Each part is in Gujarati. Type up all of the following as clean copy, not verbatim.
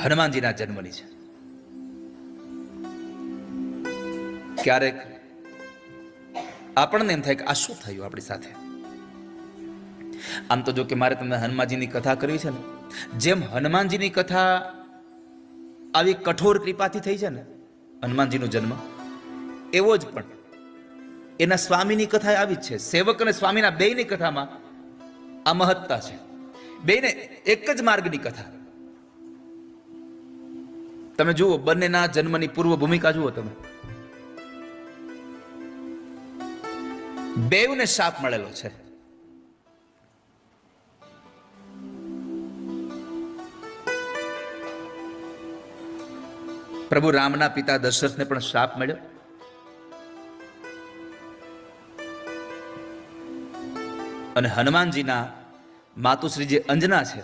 હનુમાનજીના જન્મની છે. ક્યારેક આપણને એમ થાય કે આ શું થયું આપણી સાથે. આમ તો જો કે મારે તમને હનુમાનજીની કથા કરવી છે ને, જેમ હનુમાનજીની કથા આવી કઠોર કૃપાથી થઈ છે ને હનુમાનજીનો જન્મ, એવો જ પણ એના સ્વામીની કથા આવી જ છે. સેવક અને સ્વામીના બેયની કથામાં આ મહત્તા છે. બેયને એક જ માર્ગની કથા. તમે જુઓ બંનેના જન્મની પૂર્વ ભૂમિકા જુઓ તમે. બેવને શાપ મળેલો છે. પ્રભુ રામના પિતા દશરથને પણ શાપ મળ્યો, અને હનુમાનજીના માતુશ્રી જે અંજના છે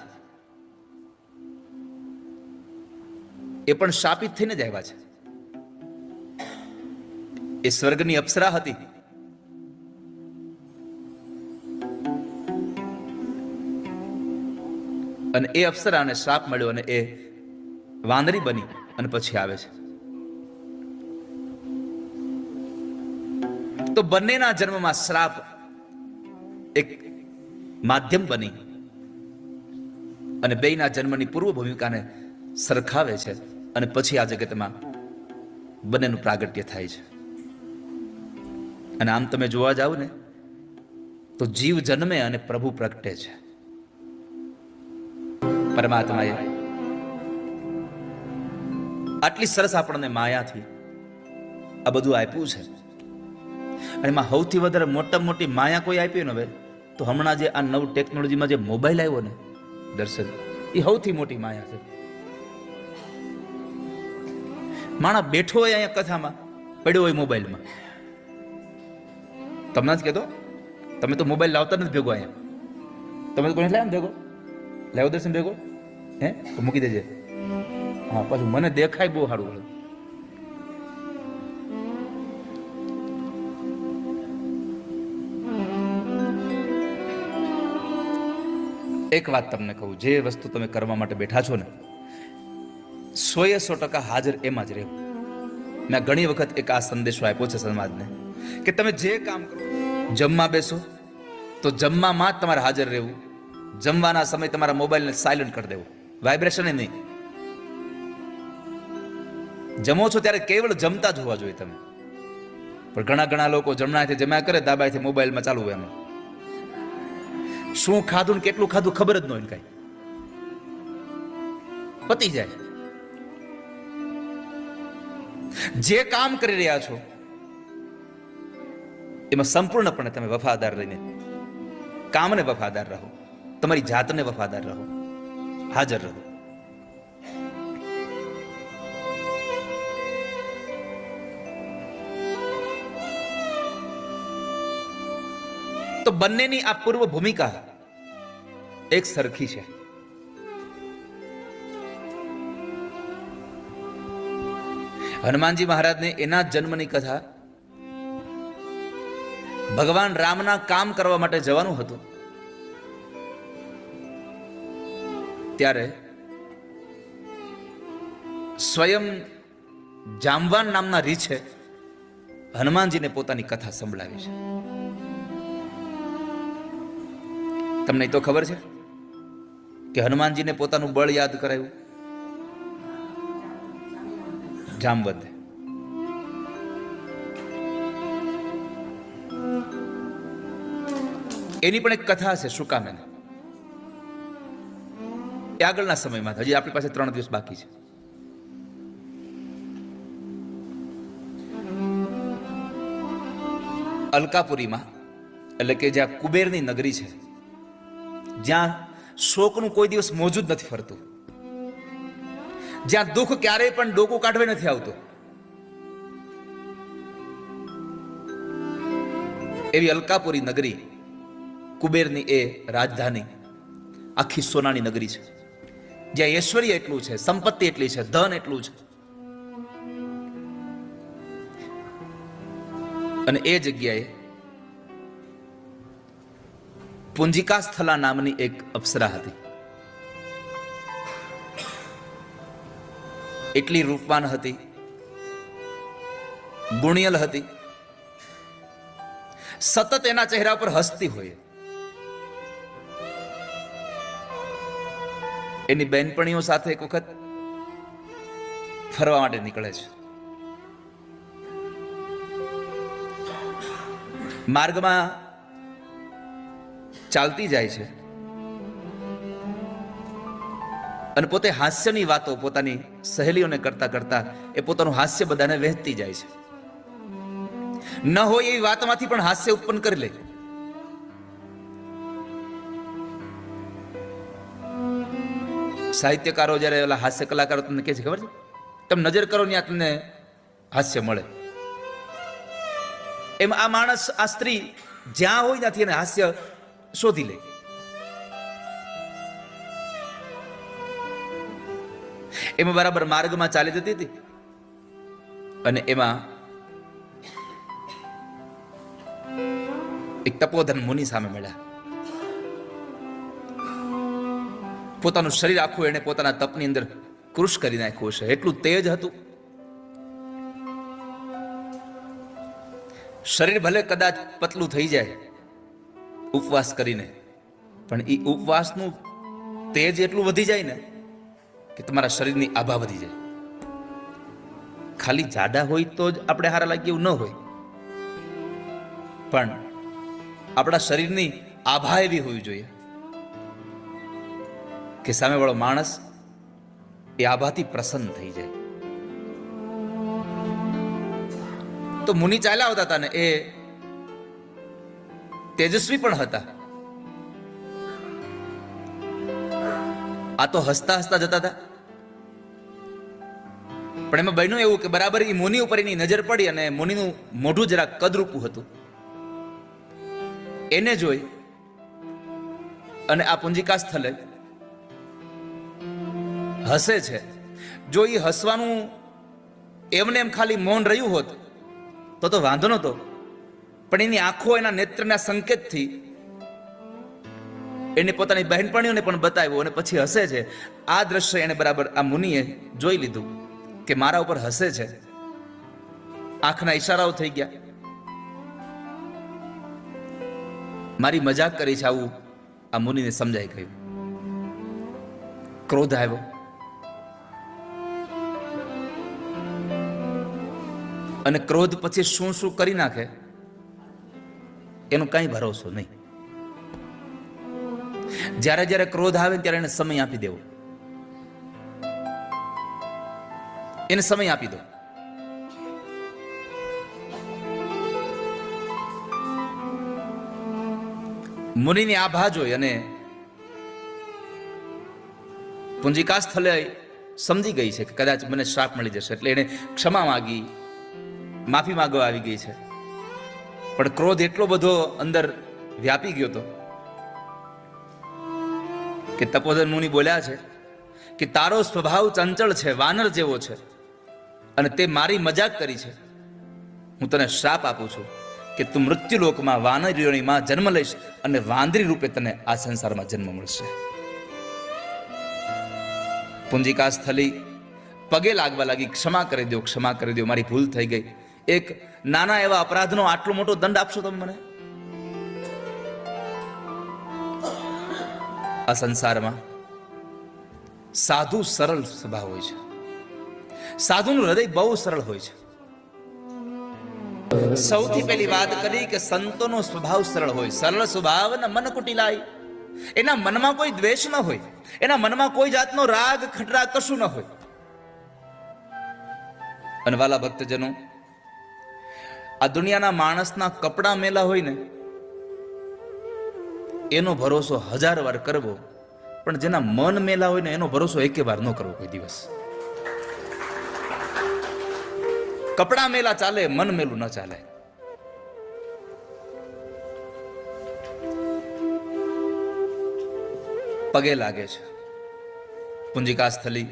એ પણ શાપિત થઈને જ આવ્યા છે. એ સ્વર્ગની અપ્સરા હતી, અને એ અપ્સરાને શાપ મળ્યો અને એ વાંદરી બની અને પછી આવે છે. તો બંનેના જન્મમાં શ્રાપ એક માધ્યમ બની અને બેયના જન્મની પૂર્વ ભૂમિકાને સરખાવે છે, અને પછી આ જગતમાં બંનેનું પ્રાગટ્ય થાય છે. અને આમ તમે જોવા જાવ ને તો જીવ જન્મે અને પ્રભુ પ્રગટે છે. પરમાત્માએ આટલી સરસ આપણને માયાથી આ બધું આપ્યું છે. અને એમાં સૌથી વધારે મોટા મોટી માયા કોઈ આપી ને હવે તો હમણાં જે આ નવ ટેકનોલોજીમાં જે મોબાઈલ આવ્યો ને દર્શન, એ સૌથી મોટી માયા છે. માણસ બેઠો હોય અહીંયા કથામાં, પડ્યો હોય મોબાઈલમાં. તમને જ કહેતો, તમે તો મોબાઈલ લાવતા નથી ભેગો અહીંયા. તમે તો કોઈને લાવ ભેગો, લાવો દર્શન ભેગો, હે તો મૂકી દેજે. હા, પછી મને દેખાય બહુ સારું. એક વાત તમને કહું, જે વસ્તુ તમે કરવા માટે બેઠા છો ને 100% હાજર એમાં જ રહેવું. મેં ઘણી વખત એક આ સંદેશો આપ્યો છે સમાજને કે તમે જે કામ કરો, જમવા બેસો તો જમવામાં જ તમારે હાજર રહેવું. જમવાના સમય તમારા મોબાઈલને સાયલન્ટ કરી દેવું, વાઇબ્રેશન નહીં. જમો છો ત્યારે કેવળ જમતા જ હોવા જોઈએ તમે. પણ ઘણા લોકો જમણાથી જમ્યા કરે, દાબાથી મોબાઈલમાં ચાલુ હોય. એમાં શું ખાધું ને કેટલું ખાધું ખબર જ ન હોય, કઈ પતી જાય. જે કામ કરી રહ્યા છો એમાં સંપૂર્ણપણે તમે વફાદાર રહીને કામને વફાદાર રહો, તમારી જાતને વફાદાર રહો, હાજર રહો. તો બંનેની આ પૂર્વ ભૂમિકા એક સરખી છે. હનુમાનજી મહારાજને એના જન્મની કથા ભગવાન રામના કામ કરવા માટે જવાનું હતું, ત્યારે સ્વયં જામવાન નામના રીછે હનુમાનજીને પોતાની કથા સંભળાવી છે. તમને તો ખબર છે કે હનુમાનજીને પોતાનું બળ યાદ કરાયું જામવંતે. એની પણ એક કથા છે, શું કામ એને, એ આગળના સમયમાં. હજી આપણી પાસે 3 દિવસ બાકી છે. અલકાપુરીમાં, એટલે કે જ્યાં કુબેરની નગરી છે, જ્યાં શોકનું કોઈ દિવસ મોજું જ નથી ફરતું, જ્યાં દુઃખ ક્યારેય પણ ડોકું કાઢવે નથી આવતું, એવી અલકાપુરી નગરી, કુબેરની એ રાજધાની, આખી સોનાની નગરી છે, જ્યાં ઐશ્વર્ય એટલું છે, સંપત્તિ એટલી છે, ધન એટલું છે. અને એ જગ્યાએ પુંજિકા સ્થલા નામની એક અપ્સરા હતી. એટલી રૂપવાન હતી, ગુણિયલ હતી, સતત એના ચહેરા પર હસતી હોય. એની બહેનપણીઓ સાથે એક વખત ફરવા માટે નીકળે છે. માર્ગમાં ચાલતી જાય છે અને પોતે હાસ્યની વાતો પોતાની સહેલીઓને કરતા કરતા એ પોતાનું હાસ્ય બધાને વહેતી જાય છે. ન હોય એવી વાતમાંથી પણ હાસ્ય ઉત્પન્ન કરી લે. સાહિત્યકારો જયારે ઓલા હાસ્ય કલાકારો તમને કહે છે ખબર છે, તમે નજર કરો ત્યાં તમને હાસ્ય મળે. એમ આ માણસ, આ સ્ત્રી જ્યાં હોય ત્યાંથી એને હાસ્ય શોધી લે. એમાં બરાબર માર્ગમાં ચાલી જતી હતી અને એમાં એક તપોધન મુનિ સામે મળ્યા. પોતાનું શરીર આખું એને પોતાના તપની અંદર કૃશ કરી નાખ્યું છે, એટલું તેજ હતું. શરીર ભલે કદાચ પતલું થઈ જાય ઉપવાસ કરીને, પણ એ ઉપવાસનું તેજ એટલું વધી જાય ને કે તમારા શરીરની આભા વધી જાય. ખાલી જાડા હોય તો જ આપણે હારા લાગીએ એવું ન હોય, પણ આપણા શરીરની આભા એવી હોવી જોઈએ કે સામેવાળો માણસ એ આભાથી પ્રસન્ન થઈ જાય. તો મુનિ ચાલ્યા આવતા હતા ને એ તેજસ્વી પણ હતા. આ તો હસતા હસતા જતા હતા, પણ એમાં બન્યું એવું કે બરાબર એ મુનિ ઉપર એની નજર પડી અને મુનિનું મોઢું જરા કદરૂપું હતું. એને જોઈ અને આ પુંજિકા સ્થલે હસે છે. જો એ હસવાનું એમને એમ ખાલી મૌન રહ્યું હોત તો વાંધો નહોતો, પણ એની આંખો એના નેત્રના સંકેતથી એને પોતાની બહેનપણીઓને પણ બતાવ્યું અને પછી હસે છે. આ દ્રશ્ય એને બરાબર આ મુનિએ જોઈ લીધું કે મારા ઉપર હસે છે. આંખના ઈશારાઓ થઈ ગયા, મારી મજાક કરી છે, આવું આ મુનિને સમજાઈ ગયું. ક્રોધ આવ્યો અને ક્રોધ પછી શું શું કરી નાખે એનો કઈ ભરોસો નહીં. જ્યારે જ્યારે ક્રોધ આવે ત્યારે એને સમય આપી દેવો, એને સમય આપી દો. મુનિની આભા જોઈ અને પુંજિકા સ્થલે સમજી ગઈ છે કે કદાચ મને શ્રાપ મળી જશે, એટલે એને ક્ષમા માગી, માફી માંગવા આવી ગઈ છે. પણ ક્રોધ એટલો બધો અંદર વ્યાપી ગયો હતો કે તપોધન મુનિ બોલ્યા છે કે તારો સ્વભાવ ચંચળ છે, વાનર જેવો છે, અને તે મારી મજાક કરી છે. હું તને શ્રાપ આપું છું કે તું મૃત્યુલોકમાં વાનરીઓની માં જન્મ લઈશ અને વાંદરી રૂપે તને આ સંસારમાં જન્મ મળશે. પુંજિકા સ્થલી પગે લાગવા લાગી, ક્ષમા કરી દો, ક્ષમા કરી દો, મારી ભૂલ થઈ ગઈ. એક નાના એવા અપરાધનો આટલો મોટો દંડ આપશો તમે મને? આ સંસારમાં સાધુ સરળ સ્વભાવ હોય છે. સાધુનું હૃદય બહુ સરળ હોય છે. સૌથી પહેલી વાત કરી કે સંતોનો સ્વભાવ સરળ હોય. સરળ સ્વભાવ ને મન કુટિલાય. એના મનમાં કોઈ દ્વેષ ન હોય, એના મનમાં કોઈ જાતનો રાગ ખટરા કશું ન હોય. અને વાલા ભક્તજનો, આ દુનિયાના માણસના કપડા મેલા હોય ને એનો ભરોસો 1000 વાર કરવો, પણ જેના મન મેલા હોય ને એનો ભરોસો એકે વાર ન કરવો કોઈ દિવસ. કપડા મેલા ચાલે, મન મેલું ન ચાલે. પગે લાગે છે પુંજિકા સ્થલી,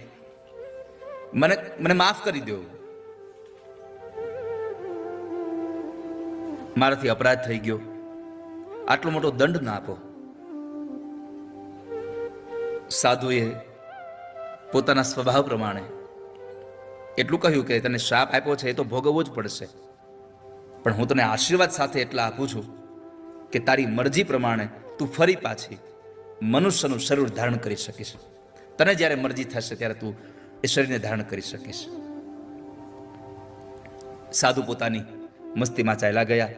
મને માફ કરી દો, મારાથી અપરાધ થઈ ગયો, આટલો મોટો દંડ ના આપો. સાધુએ પોતાના સ્વભાવ પ્રમાણે એટલું કહ્યું કે તને શ્રાપ આપ્યો છે એ તો ભોગવવો જ પડશે, પણ હું તને આશીર્વાદ સાથે એટલા આપું છું કે તારી મરજી પ્રમાણે તું ફરી પાછી મનુષ્યનું શરીર ધારણ કરી શકીશ. તને જ્યારે મરજી થશે ત્યારે તું એ શરીરને ધારણ કરી શકીશ. સાધુ પોતાની મસ્તીમાં ચાલ્યા ગયા.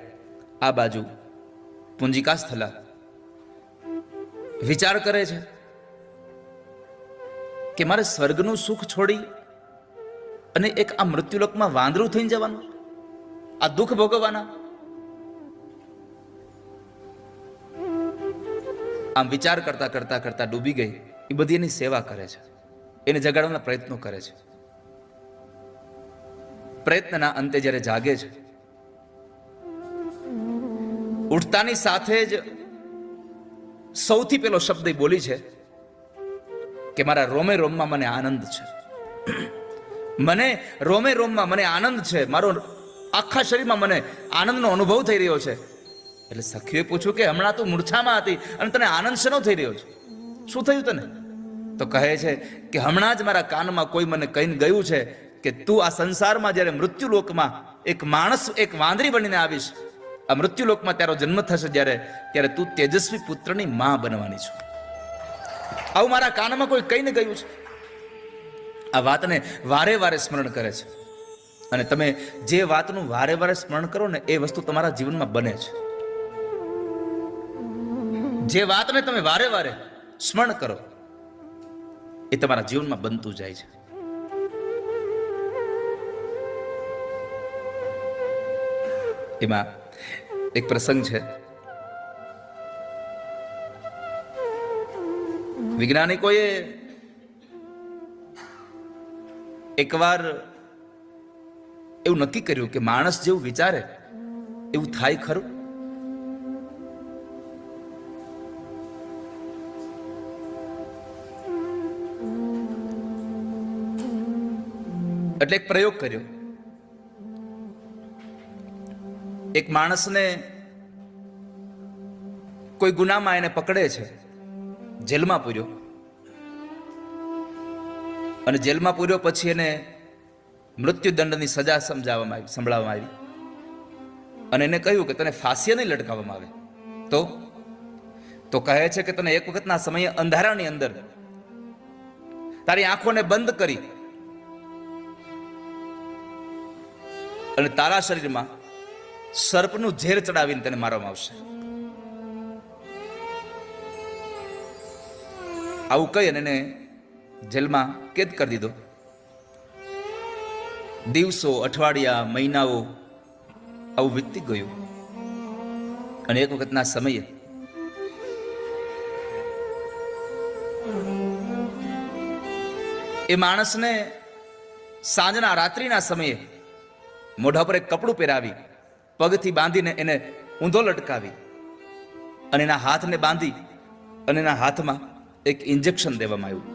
આ બાજુ પુંજિકા સ્થલા વિચાર કરે છે કે મારે સ્વર્ગનું સુખ છોડી અને એક આ મૃત્યુલોકમાં વાંદરું થઈને જવાનું, આ દુઃખ ભોગવવાના. આમ વિચાર કરતા કરતા કરતા ડૂબી ગઈ. એ બધી એની સેવા કરે છે, એને જગાડવાના પ્રયત્નો કરે છે. પ્રયત્નના અંતે જ્યારે જાગે છે, ઉઠતાની સાથે જ સૌથી પહેલો શબ્દ બોલી છે કે મારા રોમે રોમમાં મને આનંદ છે, મને રોમે રોમમાં મને આનંદ છે, મારો આખા શરીરમાં મને આનંદનો અનુભવ થઈ રહ્યો છે. એટલે સખીએ પૂછ્યું કે હમણાં તું મૂર્છામાં હતી અને તને આનંદ શેનો થઈ રહ્યો છે, શું થયું તને? તો કહે છે કે હમણાં જ મારા કાનમાં કોઈ મને કહીને ગયું છે કે તું આ સંસારમાં જ્યારે મૃત્યુલોકમાં એક માણસ, એક વાંદરી બનીને આવીશ, આ મૃત્યુલોકમાં તારો જન્મ થશે ત્યારે તું તેજસ્વી પુત્રની માં બનવાની છું. આવું મારા કાનમાં કોઈ કહીને ગયું છે. આ વાતને વારે વારે સ્મરણ કરે છે. અને તમે જે વાતનું વારે વારે સ્મરણ કરો ને એ વસ્તુ તમારા જીવનમાં બને છે. જે વાતને તમે વારે વારે સ્મરણ કરો એ તમારા જીવનમાં બનતું જાય છે. એમાં એક પ્રસંગ છે. વૈજ્ઞાનિકોએ એકવાર એવું નક્કી કર્યું કે માણસ જેવું વિચારે એવું થાય ખરું? એટલે એક પ્રયોગ કર્યો. એક માણસને કોઈ ગુનામાં એને પકડે છે, જેલમાં પૂર્યો, અને જેલમાં પૂર્યો પછી એને મૃત્યુદંડની સજા સંભળાવવામાં આવી અને એને કહ્યું કે તને ફાંસીએ નહીં લટકાવવામાં આવે તો કહે છે કે તને એક વખતના સમયે અંધારાની અંદર તારી આંખોને બંધ કરી અને તારા શરીરમાં સર્પનું ઝેર ચડાવીને તેને મારવામાં આવશે. આવું કહી અને એને જેલમાં કેદ કરી દીધો. દિવસો, અઠવાડિયા, મહિનાઓ આવું વીતી ગયું અને એક વખતના સમયે એ માણસને સાંજના રાત્રિના સમયે મોઢા પર એક કપડું પહેરાવી, પગથી બાંધીને એને ઊંધો લટકાવી અને એના હાથને બાંધી અને એના હાથમાં એક ઇન્જેક્શન દેવામાં આવ્યું.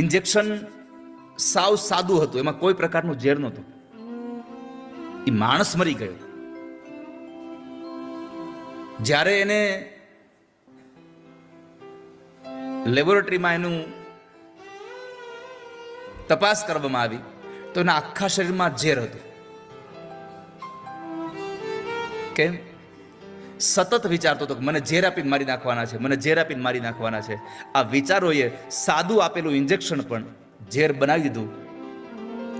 ઇન્જેક્શન સાવ સાદું હતું, એમાં કોઈ પ્રકારનું ઝેર નહોતું. એ માણસ મરી ગયો. જ્યારે એને લેબોરેટરીમાં એનું તપાસ કરવામાં આવી તો એના આખા શરીરમાં ઝેર હતું. કેમ? સતત વિચારતો હતો કે મને ઝેર આપીને મારી નાખવાના છે, મને ઝેર આપીને મારી નાખવાના છે. આ વિચારોએ સાદું આપેલું ઇન્જેક્શન પણ ઝેર બનાવી દીધું.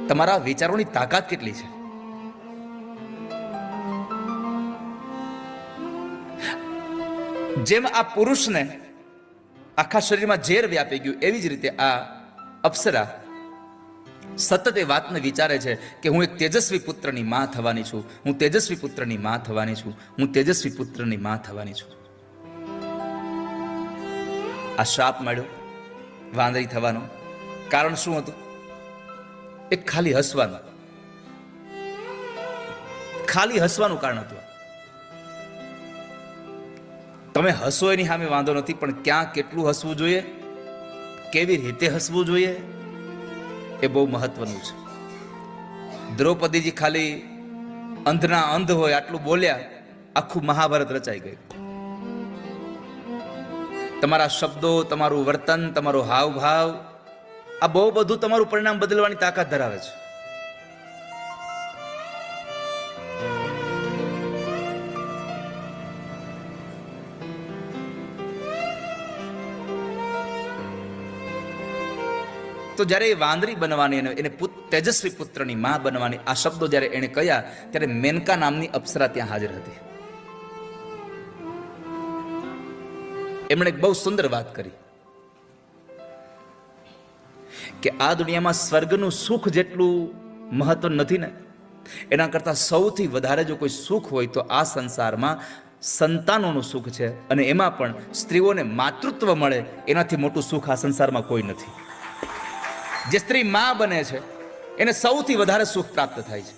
તમારા વિચારોની તાકાત કેટલી છે! જેમ આ પુરુષને આખા શરીરમાં ઝેર વ્યાપી ગયું, એવી જ રીતે આ અપ્સરા સતત એ વાતને વિચારે છે કે હું એક તેજસ્વી પુત્રની માં થવાની છું, હું તેજસ્વી પુત્રની માં થવાની છું, હું તેજસ્વી પુત્રની માં થવાની છું. આ શ્રાપ મળ્યો વાંદરી થવાનો. કારણ શું હતું? એક ખાલી હસવાનું, ખાલી હસવાનું કારણ હતું. તમે હસો એની સામે વાંધો નથી, પણ ક્યાં કેટલું હસવું જોઈએ, કેવી રીતે હસવું જોઈએ એ બહુ મહત્વનું છે. દ્રૌપદીજી ખાલી અંધના અંધ હોય આટલું બોલ્યા, આખું મહાભારત રચાઈ ગયું. તમારા શબ્દો, તમારું વર્તન, તમારો હાવભાવ, આ બહુ બધું તમારું પરિણામ બદલવાની તાકાત ધરાવે છે. તો જ્યારે એ વાંદરી બનવાની એને તેજસ્વી પુત્રની માં બનવાની આ શબ્દો જ્યારે એને કહ્યા ત્યારે મેનકા નામની અપ્સરા ત્યાં હાજર હતી. એમણે એક બહુ સુંદર વાત કરી કે આ દુનિયામાં સ્વર્ગનું સુખ જેટલું મહત્વ નથી ને, એના કરતા સૌથી વધારે જો કોઈ સુખ હોય તો આ સંસારમાં સંતાનોનું સુખ છે. અને એમાં પણ સ્ત્રીઓને માતૃત્વ મળે એનાથી મોટું સુખ આ સંસારમાં કોઈ નથી. જે સ્ત્રી માં બને છે એને સૌથી વધારે સુખ પ્રાપ્ત થાય છે.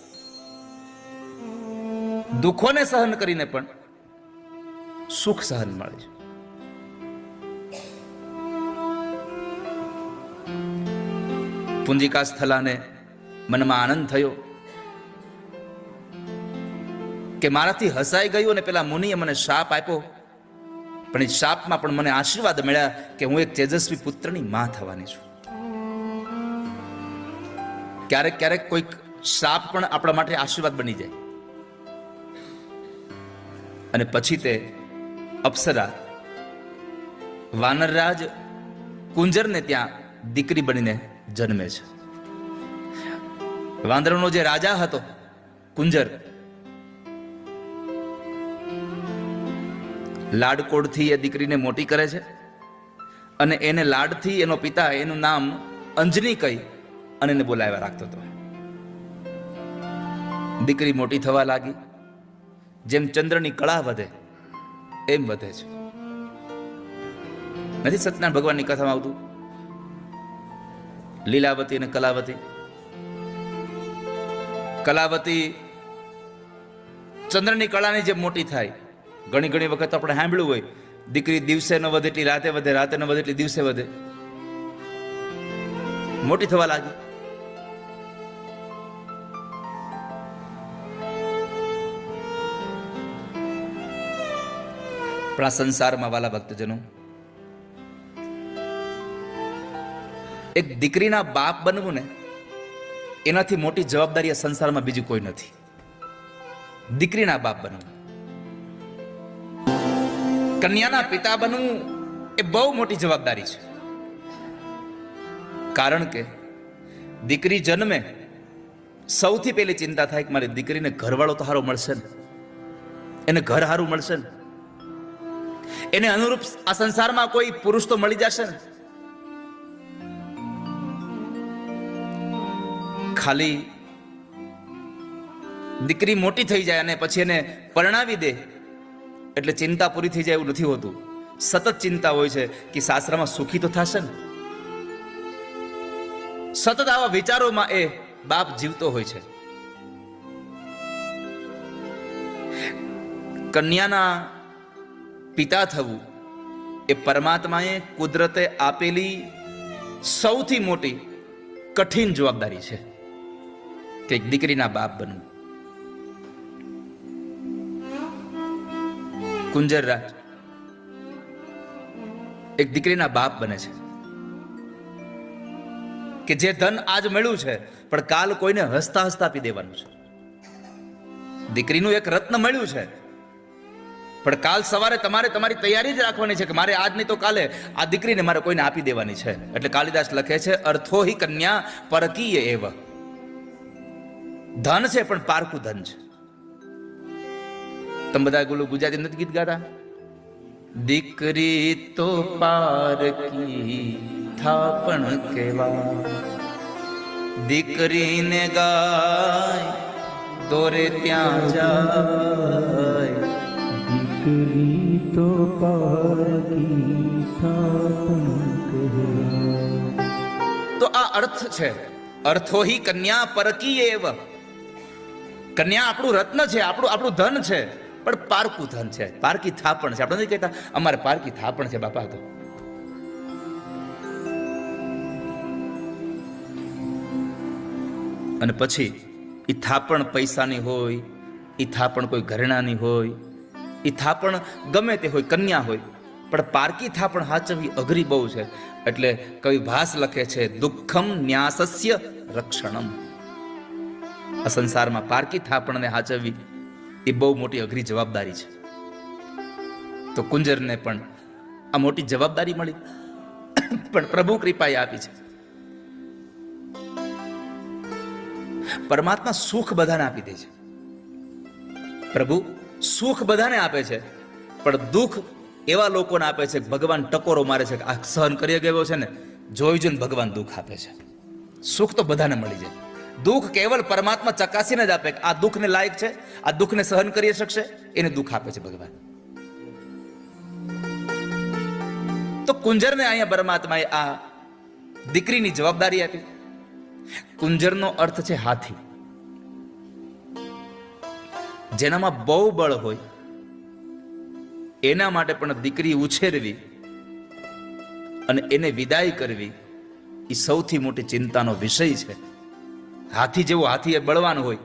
દુઃખોને સહન કરીને પણ સુખ સહન મળે છે. પુંજિકા સ્થલાને મનમાં આનંદ થયો કે મારાથી હસાઈ ગયું અને પેલા મુનિએ મને શાપ આપ્યો, પણ એ શાપમાં પણ મને આશીર્વાદ મળ્યા કે હું એક તેજસ્વી પુત્રની માં થવાની છું. ક્યારેક ક્યારેક કોઈક શાપ પણ આપણા માટે આશીર્વાદ બની જાય. અને પછી તે અપ્સરા વાનરરાજ કુંજરને ત્યાં દીકરી બનીને જન્મે છે. વાંદરનો જે રાજા હતો કુંજર, લાડકોડથી એ દીકરીને મોટી કરે છે અને એને લાડથી એનો પિતા એનું નામ અંજની કહી અને એને બોલાવ્યા રાખતો હતો. દીકરી મોટી થવા લાગી. જેમ ચંદ્રની કળા વધે એમ વધે છે. નથી સત્યનારાયણ ભગવાનની કથામાં આવતું લીલાવતી અને કલાવતી? કલાવતી ચંદ્રની કળાની જેમ મોટી થાય. ઘણી ઘણી વખત આપણે સાંભળ્યું હોય, દીકરી દિવસે ન વધે એટલી રાતે વધે, રાતે ન વધે એટલી દિવસે વધે. મોટી થવા લાગી. પણ આ સંસારમાં વાલા ભક્તજનો, એક દીકરીના બાપ બનવું ને એનાથી મોટી જવાબદારી આ સંસારમાં બીજી કોઈ નથી. દીકરીના બાપ બનવું, કન્યાના પિતા બનવું એ બહુ મોટી જવાબદારી છે. કારણ કે દીકરી જન્મે સૌથી પહેલી ચિંતા થાય કે મારી દીકરીને ઘરવાળો તો સારો મળશે ને, એને ઘર સારું મળશે ને, એને અનુરૂપ આ સંસારમાં કોઈ પુરુષ તો મળી જશે ને. ખાલી દીકરી મોટી થઈ જાય અને પછી એને પરણાવી દે એટલે ચિંતા પૂરી થઈ જાય એવું નથી હોતું. સતત ચિંતા હોય છે કે સાસરામાં સુખી તો થશે ને. સતત આવા વિચારોમાં એ બાપ જીવતો હોય છે. કન્યાના પિતા થવું એ પરમાત્માએ કુદરતે આપેલી સૌથી મોટી કઠિન જવાબદારી છે કે એક દીકરીના બાપ બનવું. કુંજર રાજ એક દીકરીના બાપ બને છે કે જે ધન આજ મળ્યું છે પણ કાલ કોઈને હસતા હસતા આપી દેવાનું છે. દીકરીનું એક રત્ન મળ્યું છે પણ કાલ સવારે તમારે તમારી તૈયારી જ રાખવાની છે કે મારે આજ નહીં તો કાલે આ દીકરીને મારે કોઈને આપી દેવાની છે. એટલે કાલિદાસ લખે છે, અર્થો હિ કન્યા પરકીય એવ. ધન છે પણ પારકું ધન છે. તમે બધા ગુજરાતી નથી ગીત ગાતા? દીકરી તો પારકી થાપણ કેવા, દીકરીને ગાય દોરે ત્યાં જાય. દીકરી તો પારકી થાપણ કેવા. તો આ અર્થ છે. અર્થો હિ કન્યા પરકી એવ. કન્યા આપણું રત્ન છે, આપણું ધન છે, પણ પારકું ધન છે, પારકી થાપણ છે. આપણે નથી કહેતા અમારે પારકી થાપણ છે બાપા. તો અને પછી એ થાપણ પૈસાની હોય, એ થાપણ કોઈ ઘરેણાની હોય, એ થાપણ ગમે તે હોય, કન્યા હોય, પણ પારકી થાપણ હાચવવી અઘરી બહુ છે. એટલે કવિ ભાસ લખે છે, દુઃખમ ન્યાસસ્ય રક્ષણમ. આ સંસારમાં પારકી થાપણને હાચવવી એ બહુ મોટી અઘરી જવાબદારી છે. તો કુંજરને પણ આ મોટી જવાબદારી મળી, પણ પ્રભુ કૃપાએ આપી છે. પરમાત્મા સુખ બધાને આપી દે છે. પ્રભુ સુખ બધાને આપે છે, પણ દુઃખ એવા લોકોને આપે છે. ભગવાન ટકોરો મારે છે કે આ સહન કરી ગયો છે ને, જોઈ જોઈને ભગવાન દુઃખ આપે છે. સુખ તો બધાને મળી જાય, દુઃખ કેવલ પરમાત્મા ચકાસીને જ આપે કે આ દુઃખને લાયક છે, આ દુઃખને સહન કરી શકશે, એને દુઃખ આપે છે ભગવાન. તો કુંજરને અહીંયા પરમાત્માએ આ દીકરીની જવાબદારી આપી. કુંજરનો અર્થ છે હાથી. જેનામાં બહુ બળ હોય એના માટે પણ દીકરી ઉછેરવી અને એને વિદાય કરવી એ સૌથી મોટી ચિંતાનો વિષય છે. હાથી જેવો હાથી એ બળવાન હોય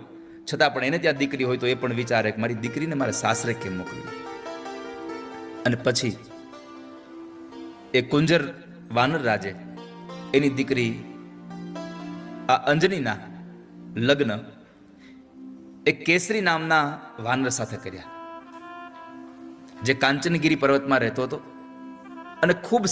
છતાં પણ એને ત્યાં દીકરી હોય તો એ પણ વિચારે કે મારી દીકરીને મારે સાસરે કેમ મોકલવી. અને પછી એ કુંજર વાનર રાજે એની દીકરી આ અંજનીના લગ્ન એક કેસરી નામના વાનર સાથે કર્યા, જે કાંચનગીરી પર્વતમાં રહેતો હતો અને ખૂબ